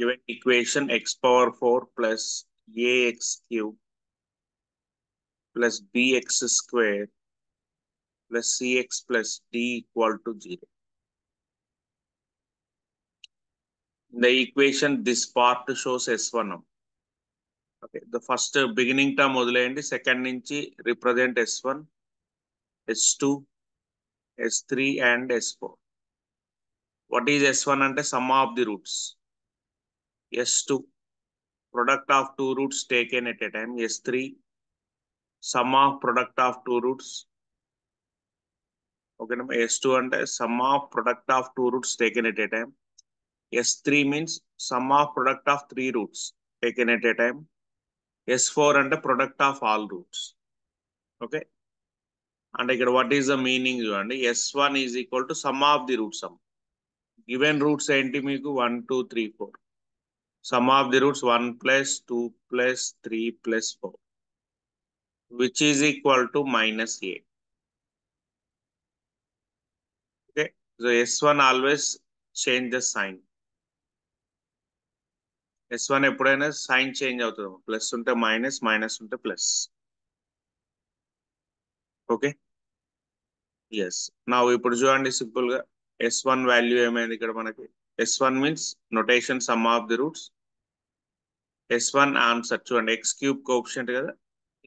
given equation x power 4 plus ax cube plus bx square plus cx plus d equal to 0. In the equation, this part shows S1. Okay, the first beginning term మొదలైంది, second నుంచి represent S1, S2, S3 and S4. What is S1 అంటే sum of the roots. S2 product of two roots taken at a time. S3 sum of product of two roots. Okay, S2 అంటే sum of product of two roots taken at a time. S3 means sum of product of three roots taken at a time. S4 అంటే product of all roots. Okay, and ఇక్కడ what is the meaning చూడండి, S1 is equal to sum of the roots. Given roots ఏంటి మీకు 1 2 3 4. Sum of the roots 1 plus 2 plus 3 plus 4, which is equal to minus a. Okay, so S1 always change the sign. S1 ఎప్పుడైనా sign change అవుతుంది, plus ఉంటే minus, minus ఉంటే plus. Okay, yes. నా ఇప్పుడు చూడండి simple గా S1 వాల్యూ ఏమైంది ఇక్కడ మనకి. S1 means notation some of the roots. S1 answer చూడండి, ఎక్స్ క్యూబ్ కోఎఫిషియంట్ కదా,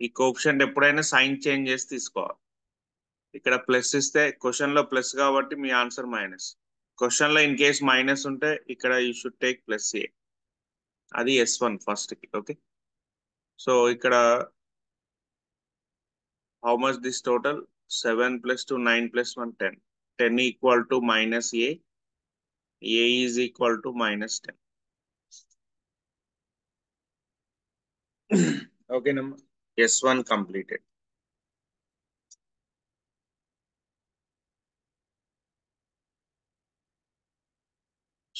ఈ కోఎఫిషియంట్ ఎప్పుడైనా సైన్ చేంజ్ చేసి తీసుకోవాలి. ఇక్కడ ప్లస్ ఇస్తే క్వశ్చన్ లో ప్లస్ కాబట్టి మీ ఆన్సర్ మైనస్. క్వశ్చన్ లో ఇన్ కేస్ మైనస్ ఉంటే ఇక్కడ యూ షుడ్ టేక్ ప్లస్ ఏ. అది S1 ఫస్ట్ కి. ఓకే, సో ఇక్కడ how much this total? 7 plus 2 9 plus 1 10. 10 equal to minus a. A is equal to minus 10. Okay, number S1 completed.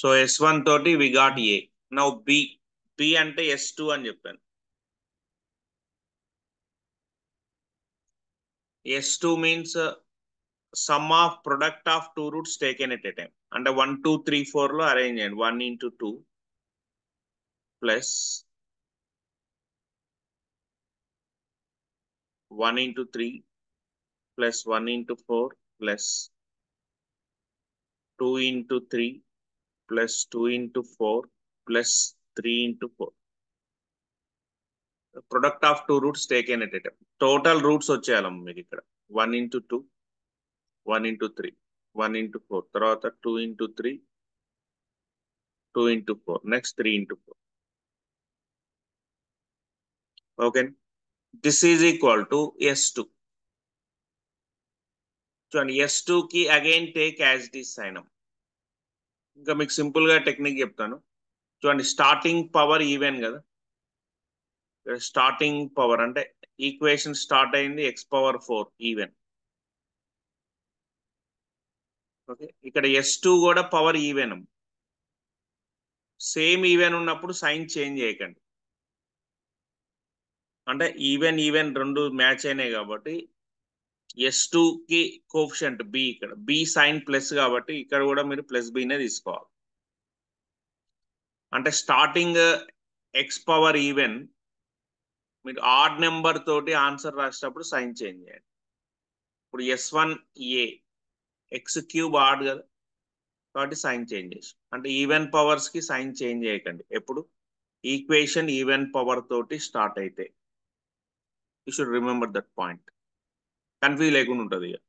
So S1 తోటి we got A. Now B అంటే S2 అని చెప్పాను. S2 means sum of product of two roots taken at a time. అంటే 1 2 3 4 లో arrange చేయండి. 1 into 2 plus 1 into 3 plus 1 into 4 plus 2 into 3 plus 2 into 4 plus 3 into 4. The product of two roots taken at a time. Total roots వచ్చేయాలమ్మ మీకు ఇక్కడ. 1 into 2, 1 into 3, 1 into 4, తర్వాత 2 into 3, 2 into 4, next 3 into 4. Okay, this is equal to S2. చూడండి, S2 కి again take as it is sign. ఇంకా మీకు simple గా technique చెప్తాను చూడండి. స్టార్టింగ్ పవర్ ఈవెన్ కదా, స్టార్టింగ్ పవర్ అంటే ఈక్వేషన్ స్టార్ట్ అయింది x పవర్ 4 ఈవెన్. ఓకే, ఇక్కడ S2 కూడా పవర్ ఈవెన్. సేమ్ ఈవెన్ ఉన్నప్పుడు సైన్ చేంజ్ చేయకండి. అంటే ఈవెన్ ఈవెన్ రెండు మ్యాచ్ అయినాయి కాబట్టి S2 కి కోఎఫిషియంట్ B, ఇక్కడ B సైన్ ప్లస్ కాబట్టి ఇక్కడ కూడా మీరు ప్లస్ బీనే తీసుకోవాలి. అంటే స్టార్టింగ్ x పవర్ ఈవెన్ మీరు ఆడ్ నెంబర్ తోటి ఆన్సర్ రాసేటప్పుడు సైన్ చేంజ్ చేయండి. ఇప్పుడు S1 A, X cube add కదా కాబట్టి సైన్ చేంజ్ చేసి, అంటే ఈవెన్ పవర్స్ కి సైన్ చేంజ్ చేయకండి ఎప్పుడు ఈక్వేషన్ ఈవెన్ పవర్ తోటి స్టార్ట్ అయితే. You should remember that point, confuse లేకుండా ఉంటుంది. ఇక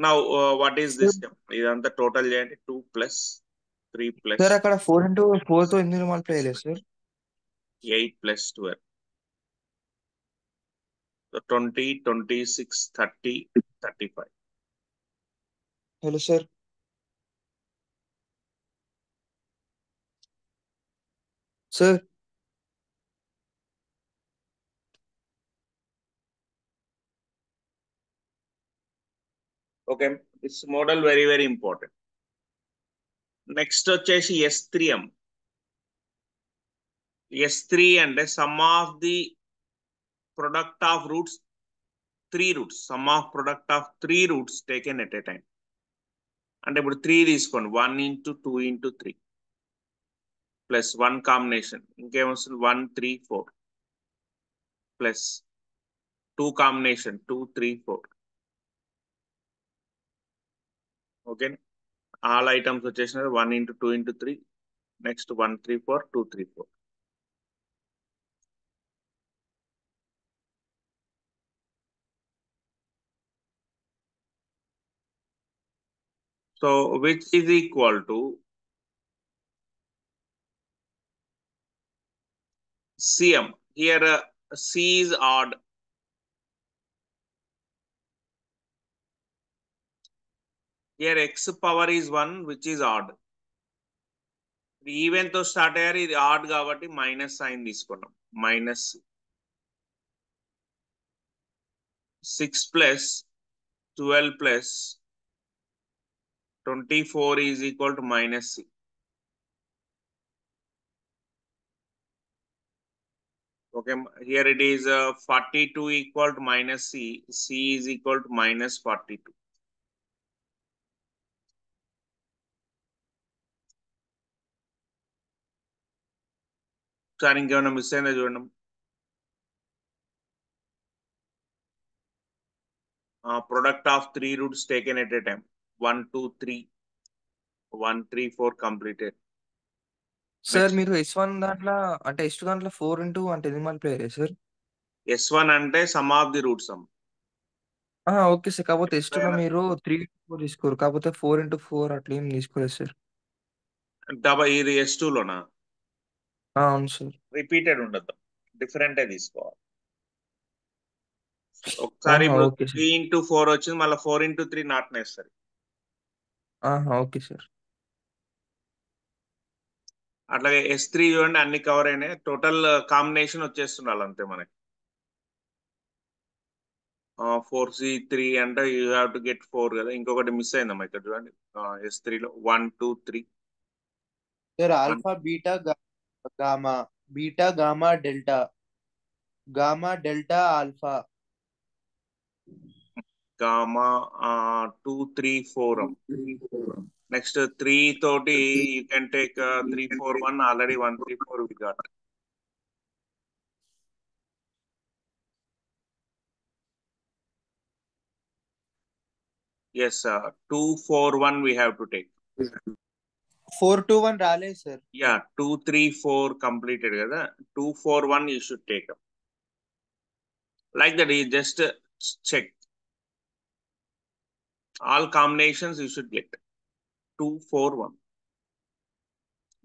నౌ వాట్ ఈస్ దిస్, ఇదంతా టోటల్ చేయండి. 2 plus 3 plus సార్ అక్కడ 4 into 4 తో ఎన్ని మల్టిప్లై చేయలేదు sir. 8 plus 12, so 20 26 30 35. Hello sir. Sir okay, this model very very important. Next వచ్చేసి S3M. S3 అంటే sum of the product of roots, 3 roots, sum of product of 3 roots taken at a time. అంటే ఇప్పుడు 3 తీసుకోండి, 1 into 2 into 3 plus 1 combination ఇంకేమొస్తుంది 1 3 4 plus 2 combination 2 3 4 okay all items వచ్చేసినాయి 1 into 2 into 3 next 1 3 4 2 3 4 so which is equal to CM here C is odd here x power is 1 which is odd even తో start అయ్యారు ఇది odd కాబట్టి minus sign తీసుకున్నాం minus 6 plus 12 plus 24 is equal to minus C okay here it is 42 equal to minus C C is equal to minus 42 sir ఇంకేమైనా miss అయిందో చూడండి product of 3 roots taken at a time 1 2 3 1 3 4 completed sir మీరు S1 దాంట్లో అంటే S2 దాంట్లో 4 into అంటే ఎన్ని multiply అయ్యాయి సార్? S1 అంటే sum of the roots okay sir. కాకపోతే S2లో మీరు 3 into 4 తీసుకోరు. కాకపోతే 4 into 4 అట్లా ఏం తీసుకోలేదు సార్. ఇది S2 లోనా అవును సార్. రిపీటెడ్ ఉండదు డిఫరెంటే తీసుకోవాలి ఒకసారి ఇప్పుడు ఓకే 3 సార్. into 4 వచ్చింది మళ్ళీ 4 into 3 నాట్ నేస్తారు ఓకే సార్. అట్లాగే S3 చూడండి అన్ని కవర్ అయినాయి టోటల్ కాంబినేషన్ వచ్చేస్తుండాలి అంతే మనకి 4C3 అంటే యూ హ్యావ్ టు గెట్ 4 కదా ఇంకొకటి మిస్ అయిందమ్మా ఇక్కడ చూడండి S3 లో 1 2 3 sir alpha beta gamma delta alpha gamma 2 3 4 next 3 తోటి you can take 3 4 1 already 1 3 4 we got yes 2 4 1 we have to take 4 2 1 రాలేదు సార్ yeah 2 3 4 completed కదా 2 4 1 you should take up like that you just check all combinations you should get 2 4 1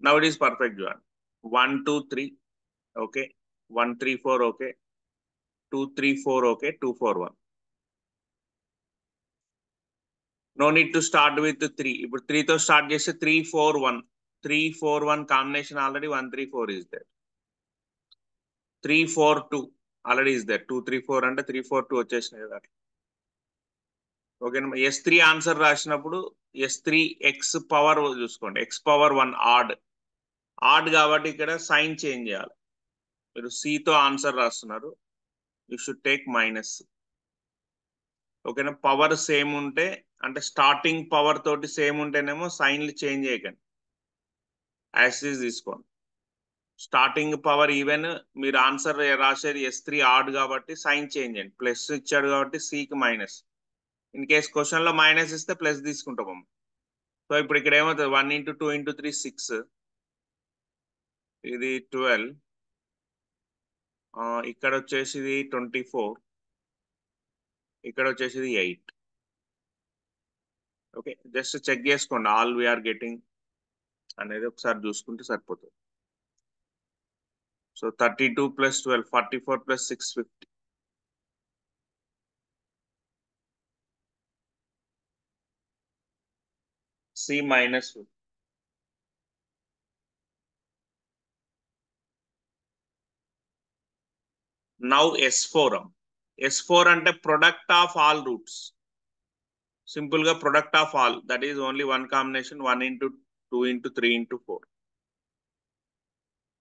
now it is perfect Johan 1 2 3 okay 1 3 4 okay 2 3 4 okay 2 4 1 no need to start with 3 ఇప్పుడు 3 తో start చేస్తే 3 4 1 3 4 1 combination already 1 3 4 is there 3 4 2 already is there 2 3 4 అంటే 3 4 2 వచ్చేసినాయి కదా ఓకేనా S3 answer రాసినప్పుడు S3 x power చూసుకోండి x power 1 add కాబట్టి ఇక్కడ సైన్ చేంజ్ చేయాలి మీరు C తో ఆన్సర్ రాస్తున్నారు యూ షుడ్ టేక్ మైనస్ ఓకేనా పవర్ సేమ్ ఉంటే అంటే స్టార్టింగ్ పవర్ తోటి సేమ్ ఉంటేనేమో సైన్లు చేంజ్ చేయకండి యాజ్ ఈజ్ తీసుకోండి స్టార్టింగ్ పవర్ ఈవెన్ మీరు ఆన్సర్ రాసేది S3 ఆడ్ కాబట్టి సైన్ చేంజ్ చేయండి ప్లస్ ఇచ్చాడు కాబట్టి సికి మైనస్ ఇన్ కేస్ క్వశ్చన్ లో మైనస్ ఇస్తే ప్లస్ తీసుకుంటాం సో ఇప్పుడు ఇక్కడ ఏమవుతుంది 1 into 2 into 3 6 ఇది 12 ఇక్కడ వచ్చేసి 24 ఇక్కడ వచ్చేసి 8 ఓకే జస్ట్ చెక్ చేసుకోండి ఆల్ వీఆర్ గెటింగ్ అనేది ఒకసారి చూసుకుంటే సరిపోతుంది so 32 plus 12 44 plus 650 C minus 2 now S4 అంటే product of all roots simple గా product of all that is only one combination 1 into 2 into 3 into 4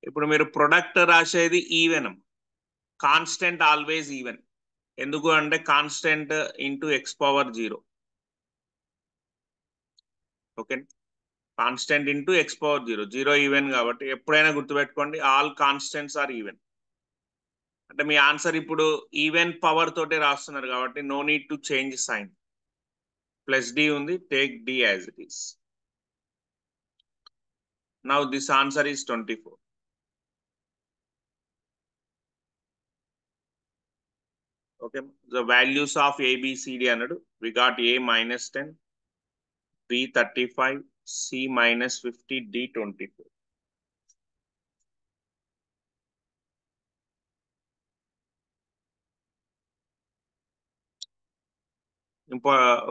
ఇప్పుడు మీరు ప్రొడక్ట్ రాసేది ఈవెన్ కాన్స్టెంట్ ఆల్వేస్ ఈవెన్ ఎందుకు అంటే constant into x power 0 okay constant into x power 0. 0 even కాబట్టి ఎప్పుడైనా గుర్తుపెట్టుకోండి all constants are even. అంటే మీ ఆన్సర్ ఇప్పుడు ఈవెన్ పవర్ తోటే రాస్తున్నారు కాబట్టి no need to change sign. Plus d ఉంది, take d as it is. Now this answer is 24. Okay, the values of A, B, C, D అన్నాడు. We got A -10, B 35, C -50, D 24.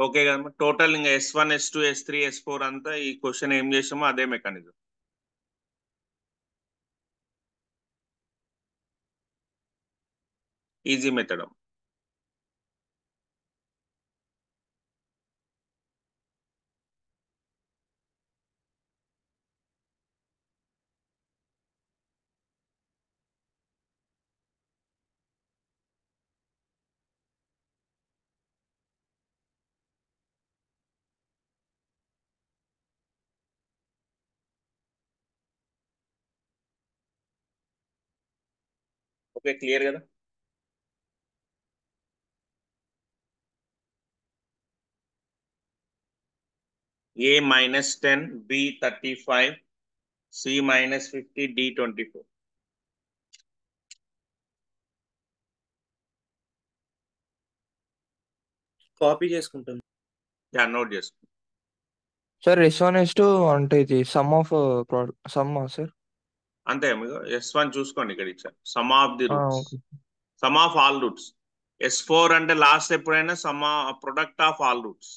Okay కదా, total ఇంకా S1, S2, S3, S4 అంతా ఈ question ఏం చేసామో అదే mechanism. Easy method. Okay, clear కదా. A -10, B 35, C -50, D 24. Copy చేసుకుంటాను. యా, నోట్ చేసుకో. సార్ S1 S2 అంటే ఇది సమ్ ఆఫ్ సమ్ సార్. అంతే మీకు S1 చూసుకోండి ఇక్కడ ఇచ్చారు. Sum of the roots, okay. Sum of all roots. S4 అంటే లాస్ట్ ఎప్పుడైనా sum product of all roots.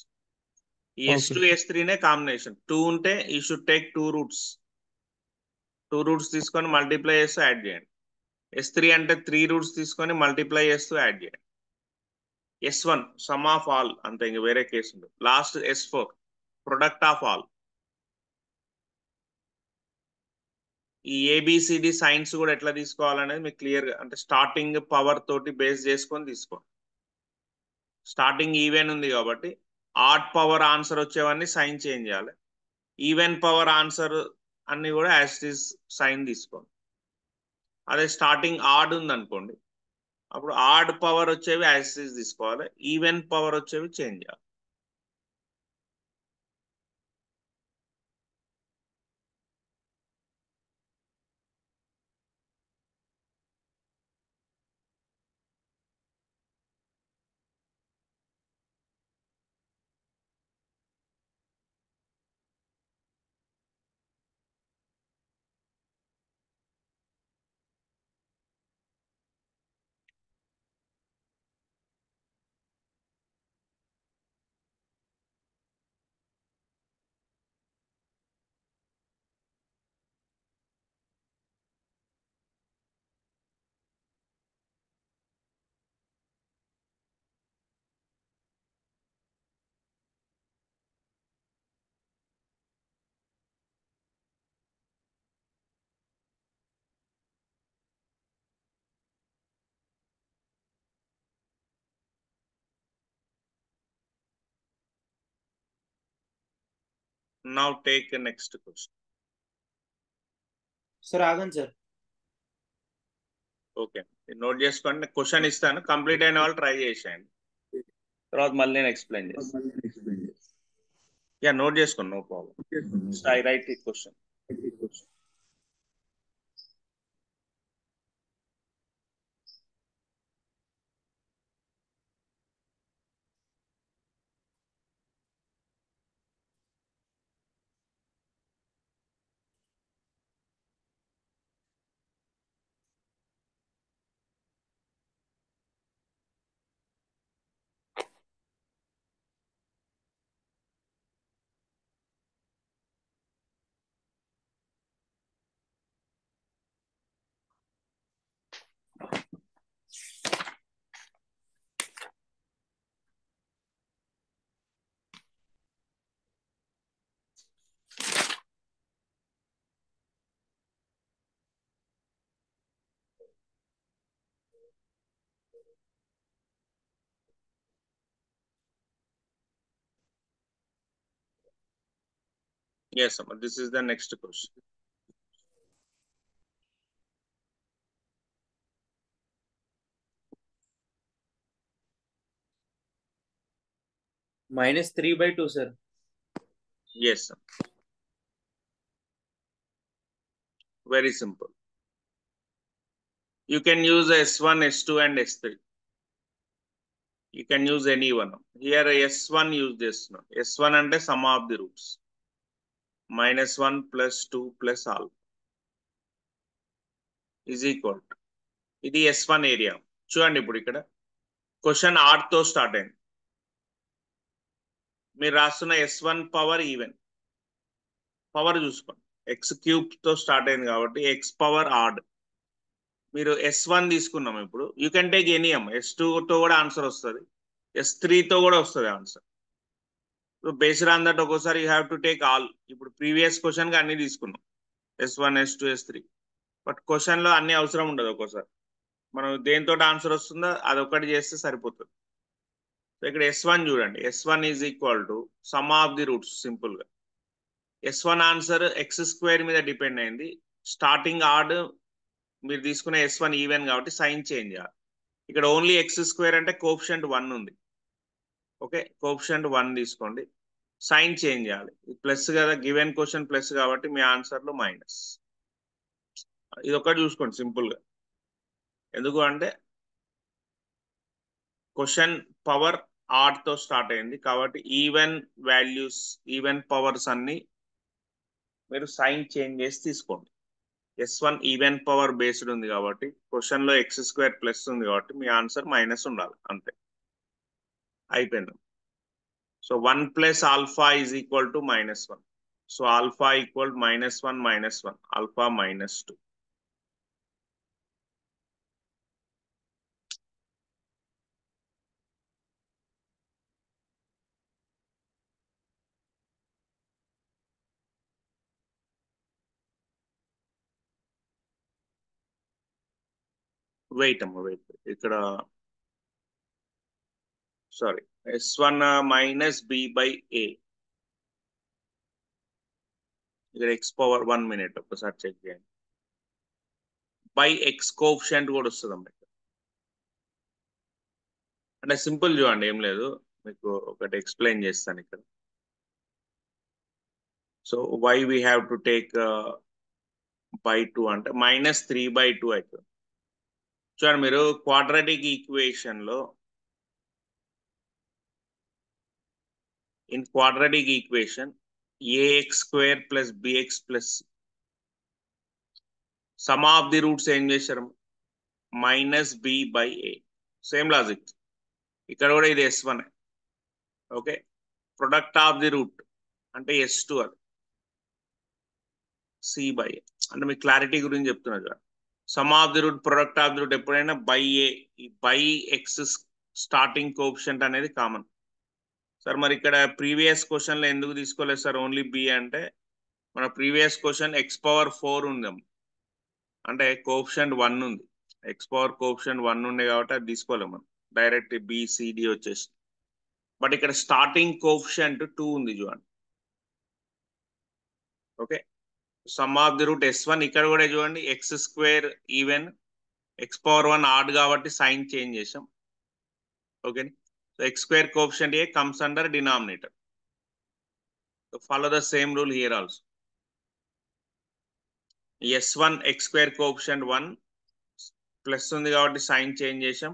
ఈ ఓకే. S2 S3నే కాంబినేషన్. 2 ఉంటే ఈ షుడ్ టేక్ 2 రూట్స్. 2 రూట్స్ తీసుకొని మల్టిప్లై చేస్తూ యాడ్ చేయండి. S3 అంటే 3 రూట్స్ తీసుకొని మల్టిప్లై చేస్తూ యాడ్ చేయండి. S1 సమ్ ఆఫ్ ఆల్ అంతే, ఇంక వేరే కేసు ఉంది. Last S4 product of all. ఈ ఏబిసిడి సైన్స్ కూడా ఎట్లా తీసుకోవాలనేది మీకు క్లియర్గా, అంటే స్టార్టింగ్ పవర్ తోటి బేస్ చేసుకొని తీసుకోండి. స్టార్టింగ్ ఈవెన్ ఉంది కాబట్టి ఆడ్ పవర్ ఆన్సర్ వచ్చేవన్నీ సైన్ చేంజ్ చేయాలి. ఈవెన్ పవర్ ఆన్సర్ అన్ని కూడా యాజ్ ఇట్ ఈస్ సైన్ తీసుకోండి. అదే స్టార్టింగ్ ఆడ్ ఉంది అనుకోండి, అప్పుడు ఆడ్ పవర్ వచ్చేవి యాజ్ ఇట్ ఈస్ తీసుకోవాలి, ఈవెన్ పవర్ వచ్చేవి చేంజ్ చేయాలి. Now take next question. Sir ఆగండి సార్. ఓకే, నోట్ చేసుకోండి. క్వశ్చన్ ఇస్తాను, కంప్లీట్ అయిన వాళ్ళు ట్రై చేసేయండి, తర్వాత మళ్ళీ నేను ఎక్స్ప్లెయిన్ చేస్తాను. యా, నోట్ చేసుకోండి, no problem. I write the question. Yes, Amma. This is the next question. -3/2, sir. Yes, sir. Very simple. You can use S1, S2, and S3. You can use any one. Here S1 use this. S1 అంటే sum of the roots. -1 + 2 + alpha is equal to. ఇది S1 area. చూడండి ఇప్పుడు ఇక్కడ question are తో start అయింది. మీరు రాస్తున్న S1 power even power చూసుకోండి. x³ తో స్టార్ట్ అయింది కాబట్టి x పవర్ ఆడ్. మీరు S1 తీసుకున్నాం ఇప్పుడు. You can take any S2 తో కూడా ఆన్సర్ వస్తుంది, S3 తో కూడా వస్తుంది ఆన్సర్. బేస్డ్ ఆన్ దట్ ఒక్కోసారి you have to take all. ఇప్పుడు ప్రీవియస్ క్వశ్చన్ కి అన్ని తీసుకున్నాం, S1, S2, S3. But question లో అన్ని అవసరం ఉండదు. ఒక్కోసారి మనం దేంతో ఆన్సర్ వస్తుందో అదొకటి చేస్తే సరిపోతుంది. సో ఇక్కడ S1 చూడండి. S1 is equal to some of the roots. Simple గా S1 ఆన్సర్ x² మీద డిపెండ్ అయింది. స్టార్టింగ్ ఆర్డ్ మీరు తీసుకునే S1 ఈవెన్ కాబట్టి సైన్ చేంజ్ చేయాలి. ఇక్కడ ఓన్లీ x² అంటే కోఎఫిషియంట్ 1 ఉంది. ఓకే, కోఎఫిషియంట్ 1 తీసుకోండి, సైన్ చేంజ్ చేయాలి. ప్లస్ కదా, గివెన్ క్వశ్చన్ ప్లస్ కాబట్టి మీ ఆన్సర్ లో మైనస్. ఇది ఒకటి చూసుకోండి సింపుల్ గా. ఎందుకు అంటే క్వశ్చన్ పవర్ ఆడ్ తో స్టార్ట్ అయింది కాబట్టి ఈవెన్ వాల్యూస్, ఈవెన్ పవర్స్ అన్ని మీరు సైన్ చేంజ్ చేసి తీసుకోండి. S1 ఈవెన్ పవర్ బేస్డ్ ఉంది కాబట్టి క్వశ్చన్ లో x² ప్లస్ ఉంది కాబట్టి మీ ఆన్సర్ మైనస్ ఉండాలి, అంతే. అయిపోయింది. So 1 + alpha is equal to -1. So alpha equal -1 -1, alpha -2. Wait అమ్మ, వెయిట్. ఇక్కడ సారీ, S1 - b/a. ఇక్కడ x⁻1 1 minute ఒకసారి చెక్ చేయండి. బై x కోఎఫిషియంట్ కూడా వస్తుంది అమ్మ. అంటే సింపుల్ చూడండి, ఏం లేదు, మీకు ఒకటి ఎక్స్ప్లెయిన్ చేస్తాను ఇక్కడ. So why we have to take /2 అంటే -3/2 అవుతుంది. చూడండి మీరు క్వాడ్రాటిక్ ఈక్వేషన్ లో, in quadratic equation ax² + bx + sum of the roots ఏం చేశారు, -b/a. సేమ్ లాజిక్ ఇక్కడ కూడా ఇది S1. Okay, product of the root అంటే S2, అది c/a. అంటే మీకు క్లారిటీ గురించి చెప్తున్నా చూడండి. Sum of the root, product of the root ఎప్పుడైనా /a. ఈ /x స్టార్టింగ్ కోఎఫిషియంట్ అనేది కామన్. సార్ మరి ఇక్కడ ప్రీవియస్ క్వశ్చన్ లో ఎందుకు తీసుకోలేదు సార్ ఓన్లీ b అంటే, మన ప్రీవియస్ క్వశ్చన్ x⁻4 ఉంది, అంటే కోఎఫిషియంట్ 1 ఉంది. కోఎఫిషియంట్ 1 ఉండే కాబట్టి అది తీసుకోలేము మనం, డైరెక్ట్ BCD వచ్చేసి. బట్ ఇక్కడ స్టార్టింగ్ కోఎఫిషియంట్ 2 ఉంది చూడండి. Okay, sum of the root S1 ఇక్కడ కూడా చూడండి, x² ఈవెన్, x⁻1 ఆడ్ కాబట్టి సైన్ చేంజ్ చేసాం. Okay, so x² coefficient a comes under denominator. Follow the same rule here also. S1 x² coefficient 1 plus ఉంది కాబట్టి sign change చేసాం.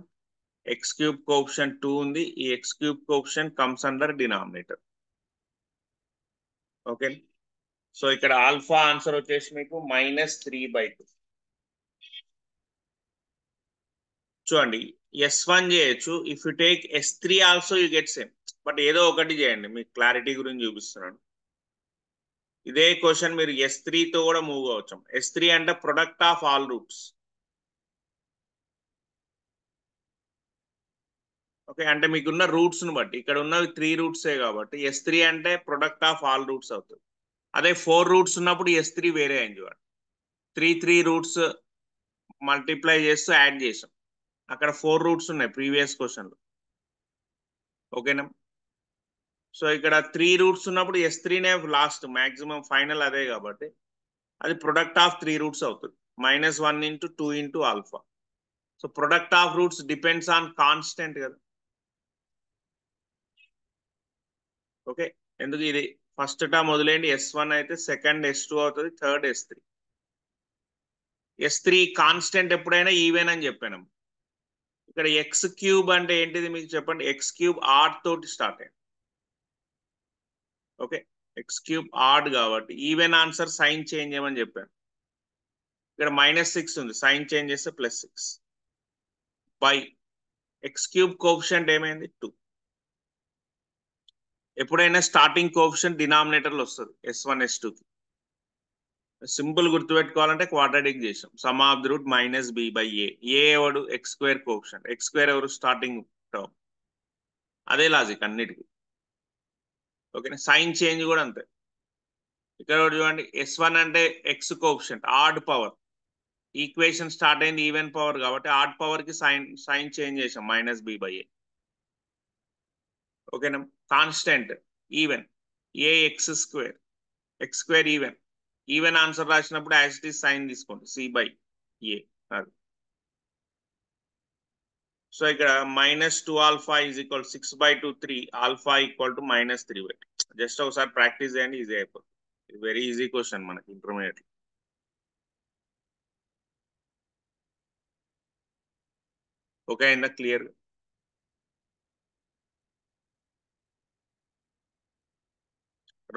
x³ coefficient 2 ఉంది, ఈ x³ coefficient comes under denominator. Okay, so ఇక్కడ alpha answer వచ్చేసి మీకు -3/2. చూడండి S1 చేయొచ్చు, if you take S3 also you get same. But ఏదో ఒకటి చేయండి, మీకు క్లారిటీ గురించి చూపిస్తున్నాను. ఇదే క్వశ్చన్ మీరు S3 తో కూడా మూవ్ అవచ్చు. S3 అంటే product of all roots. Okay, అంటే మీకున్న రూట్స్ ను బట్టి, ఇక్కడ ఉన్నవి 3 రూట్సే కాబట్టి S3 అంటే ప్రొడక్ట్ ఆఫ్ ఆల్ రూట్స్ అవుతుంది. అదే 4 రూట్స్ ఉన్నప్పుడు S3 వేరే అయింది చూడండి. 3 రూట్స్ మల్టిప్లై చేస్తూ యాడ్ చేసాం, అక్కడ 4 రూట్స్ ఉన్నాయి ప్రీవియస్ క్వశ్చన్ లో. ఓకేనా, సో ఇక్కడ 3 రూట్స్ ఉన్నప్పుడు S3నే లాస్ట్ మాక్సిమం ఫైనల్ అదే కాబట్టి అది ప్రొడక్ట్ ఆఫ్ 3 రూట్స్ అవుతుంది -1 into 2 into alpha. So product of roots depends on constant కదా. ఓకే, ఎందుకు ఇది ఫస్ట్ టర్మ్ వదిలేండి, S1 అయితే సెకండ్ S2 అవుతుంది, థర్డ్ S3. S3 కాన్స్టెంట్ ఎప్పుడైనా ఈవెన్ అని చెప్పాను. ఇక్కడ x³ అంటే ఏంటిది మీకు చెప్పండి. x³ ఆడ్ తోటి స్టార్ట్ అయ్యింది. ఓకే, x³ ఆడ్ కాబట్టి ఈవెన్ ఆన్సర్ సైన్ చేంజ్ చేయమని చెప్పాను. ఇక్కడ -6 ఉంది, సైన్ చేంజ్ చేస్తే +6 బై x³ కోఎఫిషియంట్ ఏమైంది 2. ఎప్పుడైనా స్టార్టింగ్ కోఎఫిషియంట్ డినామినేటర్లు వస్తుంది S1 S2కి. సింపుల్ గుర్తుపెట్టుకోవాలంటే క్వాడ్రాటిక్ చేసాం. Sum of the root -b/a. ఏ ఎవడు x² కోఎఫిషియంట్, x² ఎవరు స్టార్టింగ్ టర్మ్. అదే లాజిక్ అన్నిటికీ. ఓకేనా, సైన్ చేంజ్ కూడా అంతే. ఇక్కడ చూడండి, S1 అంటే x coefficient odd power, equation start అయింది ఈవెన్ పవర్ కాబట్టి ఆడ్ పవర్ కి సైన్ చేంజ్ చేసాం -b/a. ఓకేనా, constant even ax² x² even answer రాసినప్పుడు యాజ్ ఇట్ ఈస్ సైన్ తీసుకోండి c/a. అది సో ఇక్కడ -2 ఆల్ఫా = 6/2 3 ఆల్ఫా = -3/2. జస్ట్ ఒకసారి ప్రాక్టీస్ చేయండి, ఈజీ అయిపోతుంది. వెరీ ఈజీ క్వశ్చన్ మనకి ఇంటర్మీడియట్. ఓకే అయిందా, క్లియర్?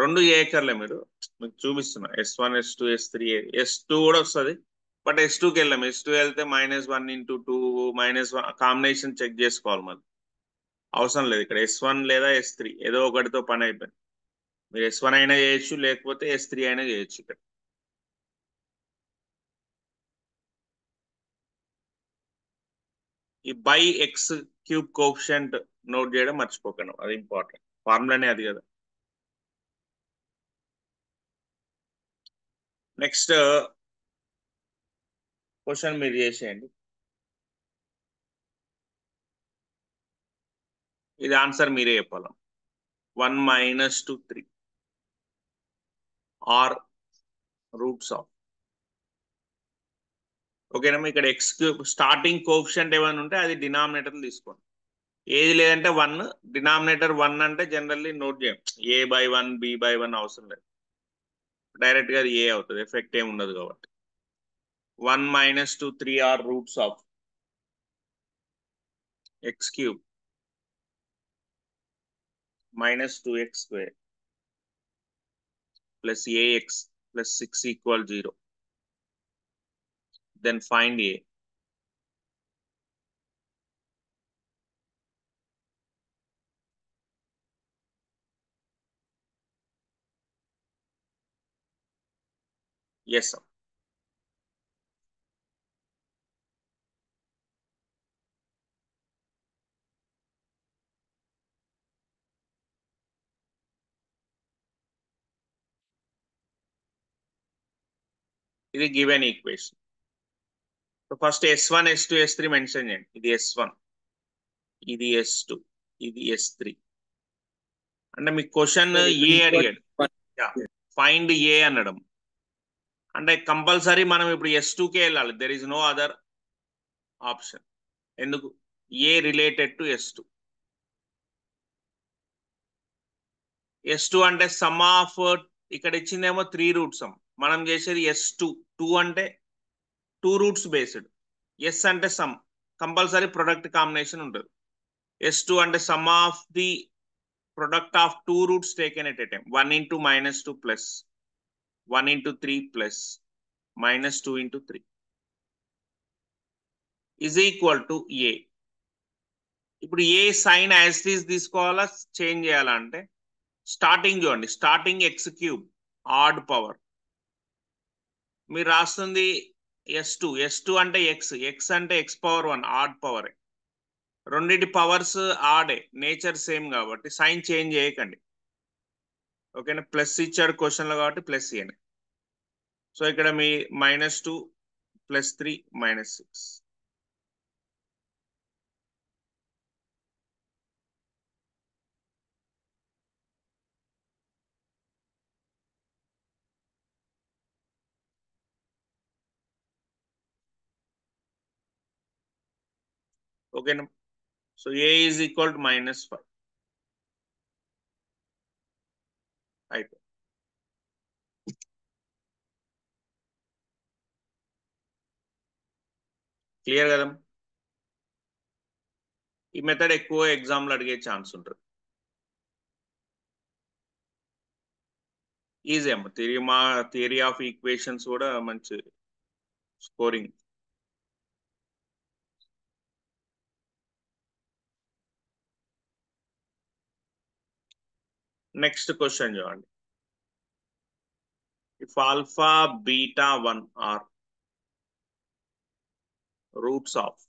రెండు చేయక్కర్లే, మీరు మీకు చూపిస్తున్నా. S1 S2 S3 S2 కూడా వస్తుంది, బట్ S2కి వెళ్ళాం. S2 వెళ్తే -1 ఇంటూ 2 -1 కాంబినేషన్ చెక్ చేసుకోవాలి. మళ్ళీ అవసరం లేదు ఇక్కడ S1 లేదా S3 ఏదో ఒకటితో పని అయిపోయింది. మీరు S1 అయినా చేయొచ్చు, లేకపోతే S3 అయినా చేయొచ్చు. ఇక్కడ ఈ బై x³ కోఎఫిషియంట్ నోట్ చేయడం మర్చిపోకండి, అది ఇంపార్టెంట్. ఫార్ములానే అది కదా. నెక్స్ట్ క్వశ్చన్ మీరు చేసేయండి. ఇది ఆన్సర్ మీరే చెప్పాలి. 1 - 2 3 ఆర్ రూట్స్ ఆఫ్. ఓకేనా, ఇక్కడ x³ స్టార్టింగ్ కోఎఫిషియంట్ ఏమైనా ఉంటే అది డినామినేటర్ తీసుకోండి. ఏది లేదంటే 1, డినామినేటర్ 1 అంటే జనరల్లీ నోట్ చేయం, a/1 b/1 అవసరం లేదు, డైరెక్ట్ గా అది a అవుతుంది, ఎఫెక్ట్ ఏమి ఉండదు కాబట్టి. 1 - 2 3 are roots of x³ -2x² plus ax plus 6 = 0. Then find a. Yes, sir. ఇది given equation. So first S1 S2 S3 mention చేయండి. ఇది S1, ఇది S2, ఇది S3. అంటే మీ క్వశ్చన్ ఏ అడిగాడు, ఫైండ్ ఏ అనడం అంటే కంపల్సరీ మనం ఇప్పుడు S2కే వెళ్ళాలి. There is no other option. ఎందుకు? ఏ రిలేటెడ్ టు S2. S2 అంటే సమ్ ఆఫ్, ఇక్కడ ఇచ్చిందేమో 3 రూట్స్. మనం చేసేది S2. 2 అంటే 2 రూట్స్ బేస్డ్. S అంటే సమ్, కంపల్సరీ ప్రొడక్ట్ కాంబినేషన్ ఉంటుంది. S2 అంటే sum of the product of 2 roots taken at a time. 1 × -2 plus 1 × 3 plus -2 × 3 is equal to A. ఇప్పుడు ఏ sign as it is తీసుకోవాలా, change చేయాలా అంటే స్టార్టింగ్ చూడండి. Starting x³ add power, మీరు రాస్తుంది S2 అంటే x అంటే x⁻1 ఆడ్ పవర్. రెండింటి పవర్స్ ఆడే, నేచర్ సేమ్ కాబట్టి సైన్ చేంజ్ చేయకండి. ఓకేనా, ప్లస్ ఇచ్చాడు క్వశ్చన్లో కాబట్టి ప్లస్ ఇయ్యండి. సో ఇక్కడ మీ -2 + 3 -6. ఓకేనా. So A is equal to -5. అయిపోయింది. క్లియర్ కదా. ఈ మెథడ్ ఎక్కువ ఎగ్జామ్లు అడిగే ఛాన్స్ ఉంటుంది. ఈజీ అమ్మ. థియరీ ఆఫ్ ఈక్వేషన్స్ కూడా మంచి స్కోరింగ్. నెక్స్ట్ క్వశ్చన్ చూడండి. If alpha beta 1 are roots of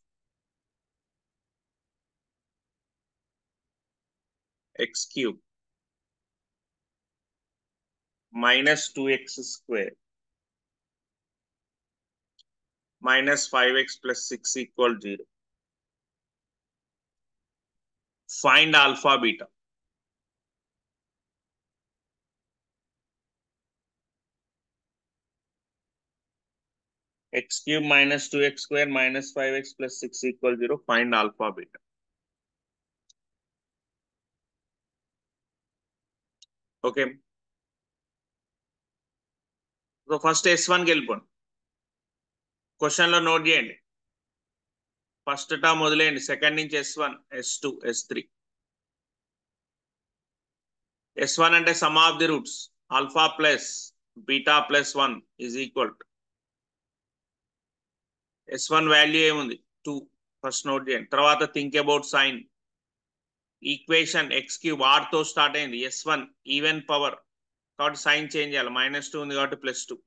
x³ -2x² -5x + 6 = 0, find alpha beta. x³ -2x² -5x + 6 = 0, find alpha beta. Okay. So first S1కి వెళ్ళిపోండి. క్వశ్చన్లో నోట్ చేయండి. ఫస్ట్ టర్మ్ వదిలేయండి. Second నుంచి S1, S2, S3. S1 అంటే sum of the roots alpha plus beta plus 1 is equal to S1 value ఏముంది 2. First note చేయండి. తర్వాత think about sign. Equation x³ వాటితో స్టార్ట్ అయింది. S1 ఈవెన్ పవర్ కాబట్టి sign change చేయాలి. -2 ఉంది కాబట్టి +2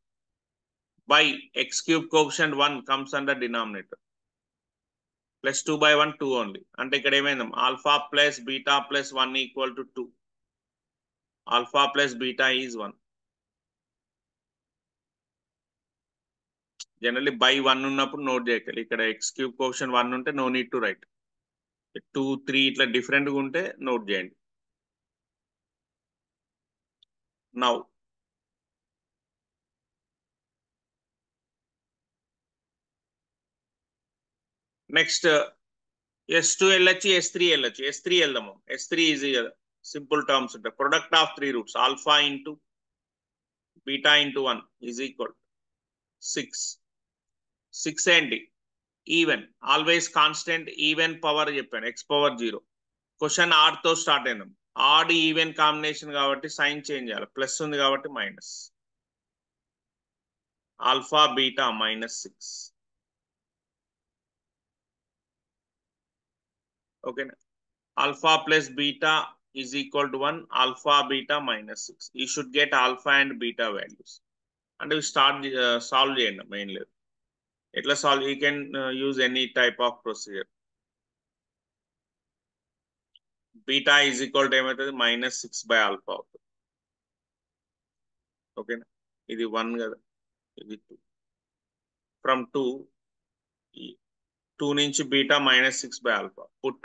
by x³ coefficient 1 comes under denominator. +2/1 2 only. అంటే ఇక్కడ ఏమైంది alpha plus beta plus 1 = 2. Alpha plus beta is 1. Generally by 1 ఉన్నప్పుడు నోట్ చేయగలి. ఇక్కడ x³ కోఎఫిషియంట్ 1 ఉంటే నో నీడ్ టు రైట్. 2, 3 ఇట్లా డిఫరెంట్ గా ఉంటే నోట్ చేయండి. నౌ నెక్స్ట్ S2 వెళ్ళొచ్చు, S3 వెళ్ళొచ్చు. S3 వెళ్దాము. S3 ఈజీ కదా, సింపుల్ టర్మ్స్ ఉంటాయి. Product of 3 roots alpha into beta into 1 is equal 6. 6 ఏంటి even, always constant even power చెప్పాను x⁻0. క్వశ్చన్ ఆడ్ తో స్టార్ట్ అయిందాం. ఆడ్ ఈవెన్ కాంబినేషన్ కాబట్టి సైన్ చేంజ్ చేయాలి. ప్లస్ ఉంది కాబట్టి మైనస్. Alpha beta -6. ఓకేనా. Alpha plus beta is equal to 1. Alpha beta -6. You should get alpha and beta values. అంటే start solve చేయండి. Main లేదు. ఎట్లా solve, you can use any type of procedure. Beta is equal to ఏమవుతుంది -6/ఆల్ఫా అవుతుంది. ఓకేనా. ఇది 1 కదా, ఇది 2. ఫ్రమ్ 2 నుంచి బీటా -6/ఆల్ఫా. Put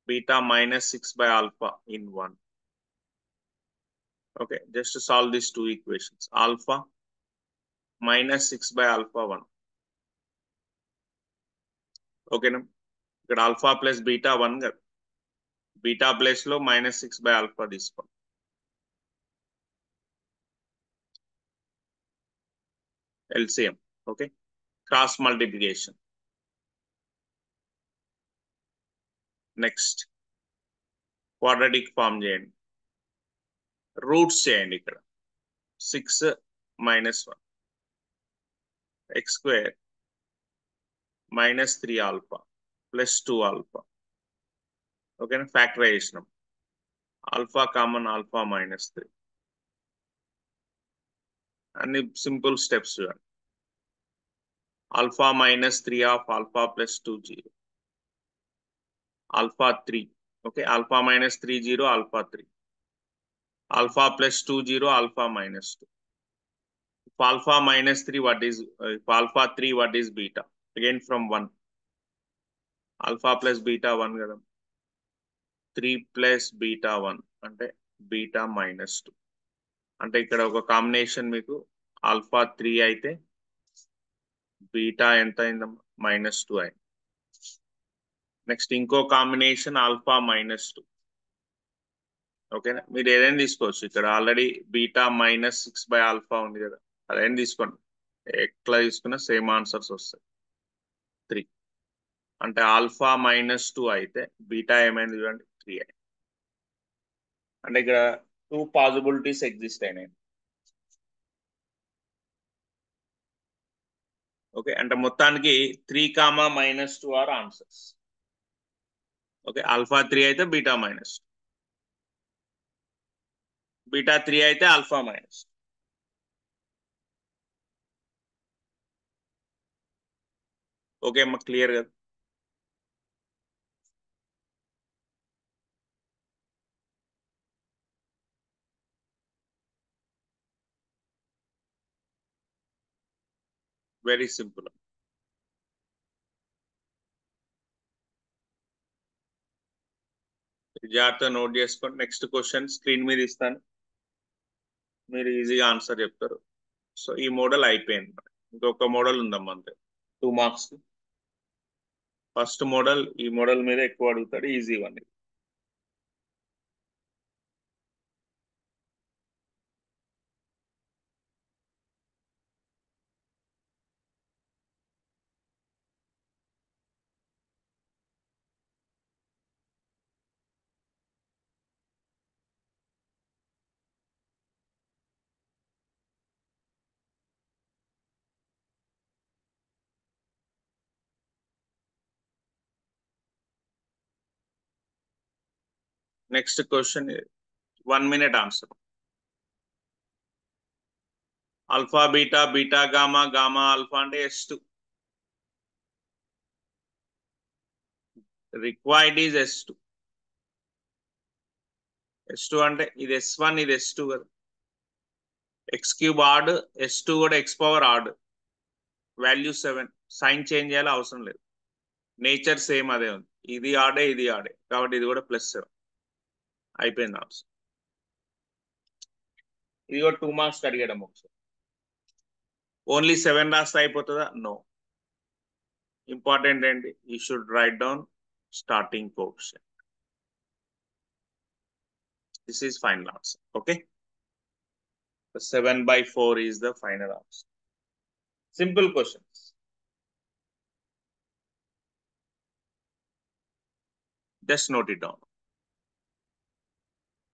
beta -6/alpha in 1. Okay, just to solve these two equations. Alpha -6/alpha 1. Okay, now ఇక్కడ alpha plus beta 1 కదా, beta place లో -6/alpha తీసుకోండి. LCM. Okay, cross multiplication. Next quadratic form చేయండి. రూట్స్ చేయండి. ఇక్కడ 6 - 1 x² -3α +2 alpha. ఓకేనా. Factorisation. Alpha common alpha -3. అన్ని simple steps చూడండి. Alpha -3 of alpha +2 0. Alpha 3. Okay, alpha -3 0 alpha 3. Alpha +2 0 alpha -2. If alpha -3 what is if alpha 3 what is beta? Again from 1. Alpha plus beta 1 కదా, 3 plus beta 1 అంటే beta -2. అంటే ఇక్కడ ఒక combination మీకు alpha 3 అయితే beta ఎంత అయిందమ్మా -2 అయింది. నెక్స్ట్ ఇంకో కాంబినేషన్ ఆల్ఫా -2. ఓకేనా, మీరు ఏదైనా తీసుకోవచ్చు. ఇక్కడ ఆల్రెడీ బీటా -6/ఆల్ఫా ఉంది కదా, అదైనా తీసుకోండి. ఎట్లా తీసుకున్నా సేమ్ ఆన్సర్స్ వస్తాయి. 3 అంటే ఆల్ఫా -2 అయితే బీటా ఏమైంది చూడండి, 3 అయింది. అంటే ఇక్కడ 2 పాసిబిలిటీస్ ఎగ్జిస్ట్ అయినాయి. ఓకే, అంటే మొత్తానికి 3, -2 ఆర్ ఆన్సర్స్. ఓకే, ఆల్ఫా 3 అయితే బీటా -2, బీటా 3 అయితే ఆల్ఫా -2. ఓకే అమ్మ, క్లియర్ కదా? Very simple. జాగ్రత్తగా నోట్ చేసుకోండి. నెక్స్ట్ క్వశ్చన్ స్క్రీన్ మీద ఇస్తాను, మీరు ఈజీగా ఆన్సర్ చెప్తారు. సో ఈ మోడల్ అయిపోయింది. ఇంకొక మోడల్ ఉందమ్మా, అంతే, 2 మార్క్స్. ఫస్ట్ మోడల్, ఈ మోడల్ మీద ఎక్కువ అడుగుతాడు, easy one. Next question 1 minute answer. Alpha beta, beta gamma, gamma alpha అంటే S2. Required is S2. S2 అంటే ఇది S1, ఇది S2 కదా. x³ ఆడ్, S2 కూడా x⁻, వాల్యూ 7. సైన్ చేంజ్ చేయాలి అవసరం లేదు, నేచర్ సేమ్ అదే ఉంది. ఇది ఆడే, ఇది ఆడే, కాబట్టి ఇది కూడా +7 అయిపోయింది ఆన్సర్. ఇది కూడా 2 మార్క్స్ అడిగడం. ఒకసారి ఓన్లీ 7 రాస్తే అయిపోతుందా? నో. ఇంపార్టెంట్ ఏంటి, you should write down starting coefficient. This is final answer. Okay, 7/4 is the final answer. Simple questions. Just note it down.